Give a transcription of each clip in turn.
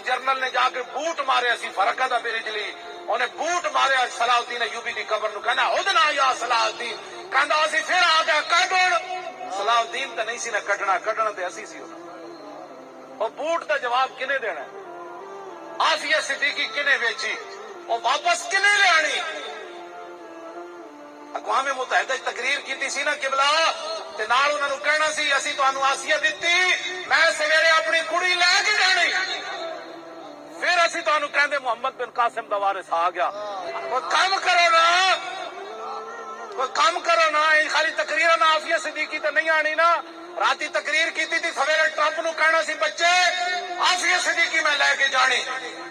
general نے جا کے بوٹ مارے اسی فرقہ دا برجلی انہیں بوٹ مارے صلاح الدین ایوبی دی قبر نو کہنا ادنا یا صلاح الدین کہندا اسی پھر آ گیا کڈن صلاح الدین تے نہیں سی نہ کڈنا تے اسی سی او بوٹ دا جواب کنے دینا عافیہ صدیقی کنے ویچی او واپس کنے لانی اقوام متحدہ تقریر کیتی سی نا قبلہ تے نال انہاں نو کہنا سی اسی تانوں آسیہ دتی میں سویرے اپنی کڑی لے کے جانی پھر اسی تانوں کہندے محمد بن قاسم دا وارث آ گیا کوئی کام کرو نا خالی تقریر نہ عافیہ صدیقی تے نہیں آنی نا راتی تقریر کیتی تھی سویرے ٹرمپ نو کہنا سی بچے عافیہ صدیقی میں لے کے جانی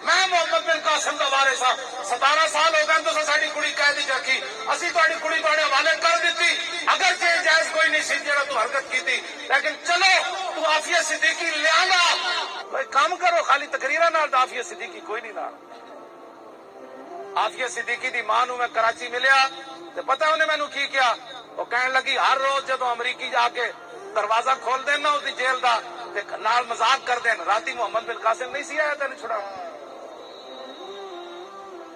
میں محمد بن قاسم دا وارث ہاں 17 سال ہو گئے تو ساڈی کڑی قید وچ رکھی اسی تہاڈی کڑی تہاڈے حوالے کر دتی اگر تے جائز کوئی نہیں سی جڑا تو حرکت کیتی لیکن چلو تو عافیہ صدیقی لے آنا بھائی کام کرو خالی تقریراں نال عافیہ صدیقی کوئی نہیں نال عافیہ صدیقی دی ماں نو میں کراچی ملیا تے پتہ انہیں مینوں کی کیا وہ کہن لگی ہر روز جدوں امریکی جا کے دروازہ کھول دینا اس جیل دا تے نال مذاق کر دین راتی محمد بن قاسم نہیں سی آیا تین چھڑا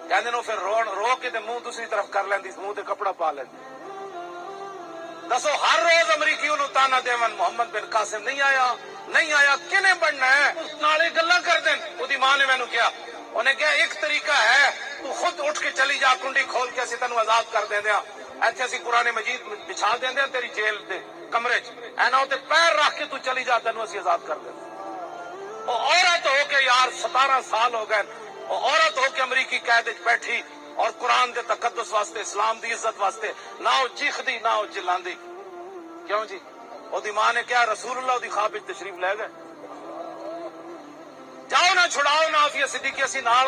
کہندے نو پھر رو کے تے منہ دوسری طرف کر لیندی منہ تے کپڑا پا لیندی دسو ہر روز امریکی انہوں تانا دیون محمد بن قاسم نہیں آیا کنے بننا ہے نالے گلاں کر دین اودی ماں نے مینوں کیا انہیں کہا ایک طریقہ ہے تو خود اٹھ کے چلی جا کنڈی کھول کے اسی تینوں آزاد کر دیں دیا ایتھے اسی قرآن مجید بچھا دیں دیا تیری جیل دے کمرے چ اینا ہوتے پیر رکھ کے تو چلی جا تینوں اسی آزاد کر دیں وہ عورت ہو کے یار 17 سال ہو گئے وہ عورت ہو کے امریکی قید وچ بیٹھی اور قرآن دے تقدس واسطے اسلام دی عزت واسطے نہ وہ چیخ دی نہ وہ چلاندی کیوں جی وہ دی ماں نے کیا رسول اللہ دی خواب وچ تشریف لے گئے جاؤ نہ چھڑاؤ نہ عافیہ صدیقی اسی نال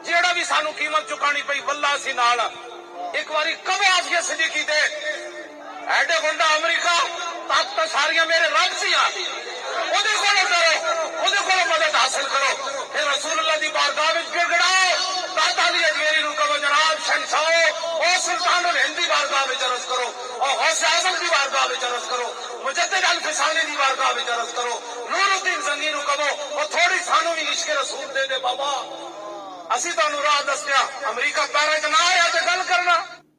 جیڑا بھی سانو قیمت چکانی پئی واللہ اسی نال ایک باری کب عافیہ صدیقی دے ایڈے گنڈا امریکہ طاقت ساریاں میرے رب سی آ اودے کولوں ڈرو اودے کولوں مدد حاصل کرو پھر رسول اللہ دی بارگاہ وچ گڑگڑاؤ داتا علی اجمیری نو کہو جناب شہنشاہ او سلطان الہند دی بارگاہ وچ عرض کرو اور غوث اعظم دی بارگاہ وچ عرض کرو مجدد الفسانی دی بارگاہ وچ عرض کرو نور الدین زنگی نو کہو اور تھوڑی سانو بھی عشق رسول دے دے بابا اسی تانوں راہ دسیا امریکہ پیرے چ نہ آیا تے گل کرنا